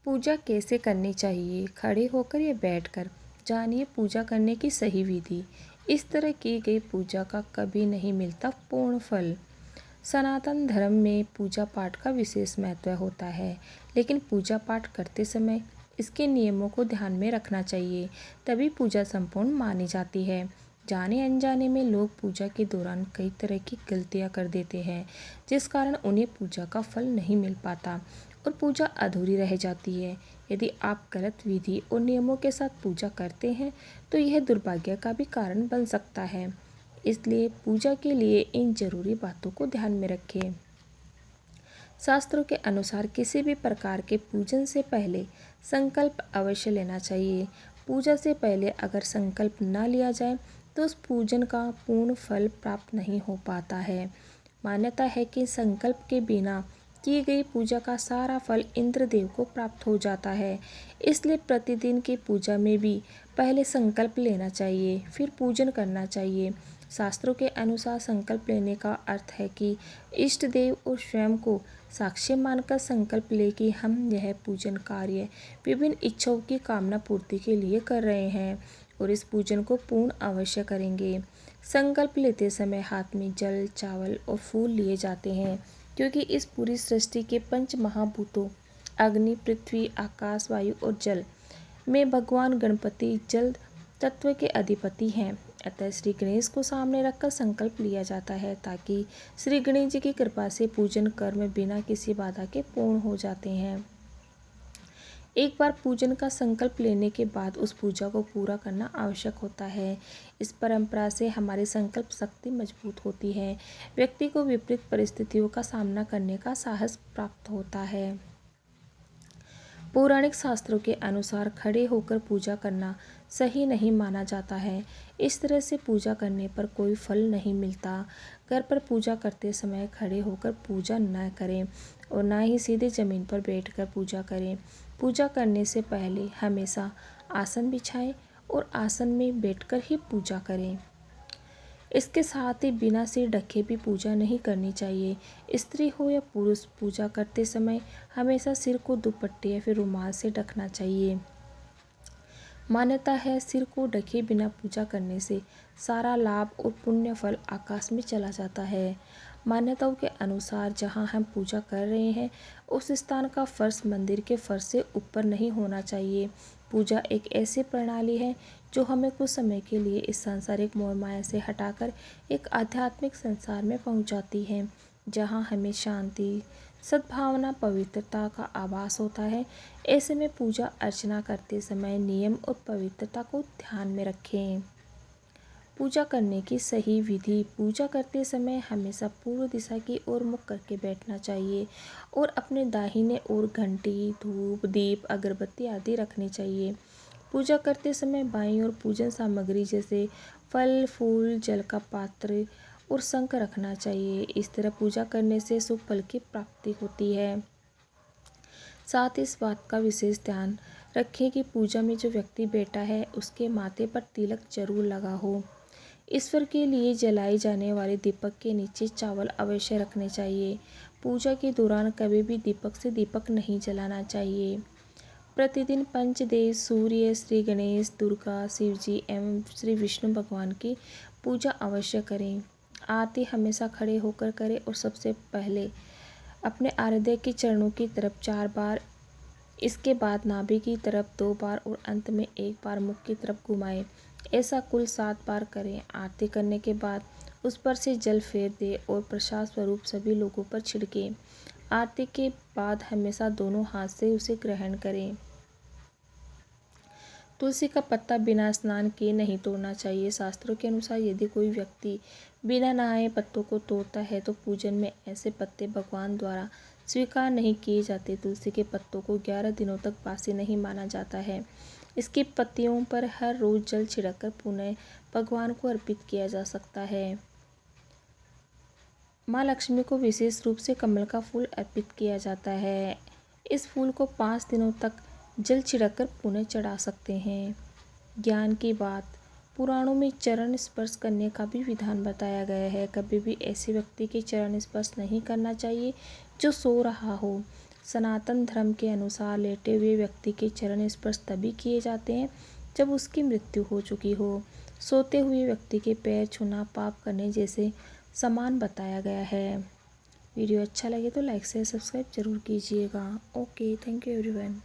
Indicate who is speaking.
Speaker 1: पूजा कैसे करनी चाहिए, खड़े होकर या बैठकर? जानिए पूजा करने की सही विधि। इस तरह की गई पूजा का कभी नहीं मिलता पूर्ण फल। सनातन धर्म में पूजा पाठ का विशेष महत्व होता है, लेकिन पूजा पाठ करते समय इसके नियमों को ध्यान में रखना चाहिए, तभी पूजा संपूर्ण मानी जाती है। जाने अनजाने में लोग पूजा के दौरान कई तरह की गलतियां कर देते हैं, जिस कारण उन्हें पूजा का फल नहीं मिल पाता और पूजा अधूरी रह जाती है। यदि आप गलत विधि और नियमों के साथ पूजा करते हैं तो यह दुर्भाग्य का भी कारण बन सकता है। इसलिए पूजा के लिए इन जरूरी बातों को ध्यान में रखें। शास्त्रों के अनुसार किसी भी प्रकार के पूजन से पहले संकल्प अवश्य लेना चाहिए। पूजा से पहले अगर संकल्प न लिया जाए तो उस पूजन का पूर्ण फल प्राप्त नहीं हो पाता है। मान्यता है कि संकल्प के बिना की गई पूजा का सारा फल इंद्रदेव को प्राप्त हो जाता है। इसलिए प्रतिदिन की पूजा में भी पहले संकल्प लेना चाहिए, फिर पूजन करना चाहिए। शास्त्रों के अनुसार संकल्प लेने का अर्थ है कि इष्ट देव और स्वयं को साक्षी मानकर संकल्प ले कि हम यह पूजन कार्य विभिन्न इच्छाओं की कामना पूर्ति के लिए कर रहे हैं और इस पूजन को पूर्ण अवश्य करेंगे। संकल्प लेते समय हाथ में जल, चावल और फूल लिए जाते हैं, क्योंकि इस पूरी सृष्टि के पंच महाभूतों अग्नि, पृथ्वी, आकाश, वायु और जल में भगवान गणपति जल तत्व के अधिपति हैं। अतः श्री गणेश को सामने रखकर संकल्प लिया जाता है, ताकि श्री गणेश जी की कृपा से पूजन कर्म बिना किसी बाधा के पूर्ण हो जाते हैं। एक बार पूजन का संकल्प लेने के बाद उस पूजा को पूरा करना आवश्यक होता है। इस परंपरा से हमारी संकल्प शक्ति मजबूत होती है, व्यक्ति को विपरीत परिस्थितियों का सामना करने का साहस प्राप्त होता है। पौराणिक शास्त्रों के अनुसार खड़े होकर पूजा करना सही नहीं माना जाता है। इस तरह से पूजा करने पर कोई फल नहीं मिलता। घर पर पूजा करते समय खड़े होकर पूजा न करें और न ही सीधे जमीन पर बैठकर पूजा करें। पूजा करने से पहले हमेशा आसन बिछाएं और आसन में बैठकर ही पूजा करें। इसके साथ ही बिना सिर ढके भी पूजा नहीं करनी चाहिए। स्त्री हो या पुरुष, पूजा करते समय हमेशा सिर को दुपट्टे या फिर रुमाल से ढकना चाहिए। मान्यता है सिर को ढके बिना पूजा करने से सारा लाभ और पुण्य फल आकाश में चला जाता है। मान्यताओं के अनुसार जहां हम पूजा कर रहे हैं उस स्थान का फर्श मंदिर के फर्श से ऊपर नहीं होना चाहिए। पूजा एक ऐसी प्रणाली है जो हमें कुछ समय के लिए इस सांसारिक मोह माया से हटाकर एक आध्यात्मिक संसार में पहुंचाती है, जहां हमें शांति, सद्भावना, पवित्रता का आभास होता है। ऐसे में पूजा अर्चना करते समय नियम और पवित्रता को ध्यान में रखें। पूजा करने की सही विधि। पूजा करते समय हमेशा पूर्व दिशा की ओर मुख करके बैठना चाहिए और अपने दाहिने ओर घंटी, धूप, दीप, अगरबत्ती आदि रखनी चाहिए। पूजा करते समय बाईं ओर पूजन सामग्री जैसे फल, फूल, जल का पात्र और शंख रखना चाहिए। इस तरह पूजा करने से शुभ फल की प्राप्ति होती है। साथ ही इस बात का विशेष ध्यान रखें कि पूजा में जो व्यक्ति बैठा है उसके माथे पर तिलक जरूर लगा हो। ईश्वर के लिए जलाई जाने वाले दीपक के नीचे चावल अवश्य रखने चाहिए। पूजा के दौरान कभी भी दीपक से दीपक नहीं जलाना चाहिए। प्रतिदिन पंचदेव सूर्य, श्री गणेश, दुर्गा, शिवजी एवं श्री विष्णु भगवान की पूजा अवश्य करें। आरती हमेशा खड़े होकर करें और सबसे पहले अपने आराध्य के चरणों की तरफ 4 बार, इसके बाद नाभि की तरफ 2 बार और अंत में 1 बार मुख की तरफ घुमाएं। ऐसा कुल 7 बार करें। आरती करने के बाद उस पर से जल फेर दें और प्रसाद स्वरूप सभी लोगों पर छिड़कें। आरती के बाद हमेशा दोनों हाथ से उसे ग्रहण करें। तुलसी का पत्ता बिना स्नान किए नहीं तोड़ना चाहिए। शास्त्रों के अनुसार यदि कोई व्यक्ति बिना नहाए पत्तों को तोड़ता है तो पूजन में ऐसे पत्ते भगवान द्वारा स्वीकार नहीं किए जाते। तुलसी के पत्तों को 11 दिनों तक बासी नहीं माना जाता है। इसकी पत्तियों पर हर रोज जल छिड़ककर पुनः भगवान को अर्पित किया जा सकता है। माँ लक्ष्मी को विशेष रूप से कमल का फूल अर्पित किया जाता है। इस फूल को 5 दिनों तक जल छिड़ककर पुनः चढ़ा सकते हैं। ज्ञान की बात। पुराणों में चरण स्पर्श करने का भी विधान बताया गया है। कभी भी ऐसे व्यक्ति के चरण स्पर्श नहीं करना चाहिए जो सो रहा हो। सनातन धर्म के अनुसार लेटे हुए व्यक्ति के चरण स्पर्श तभी किए जाते हैं जब उसकी मृत्यु हो चुकी हो। सोते हुए व्यक्ति के पैर छूना पाप करने जैसे समान बताया गया है। वीडियो अच्छा लगे तो लाइक शेयर सब्सक्राइब जरूर कीजिएगा। Okay, thank you everyone.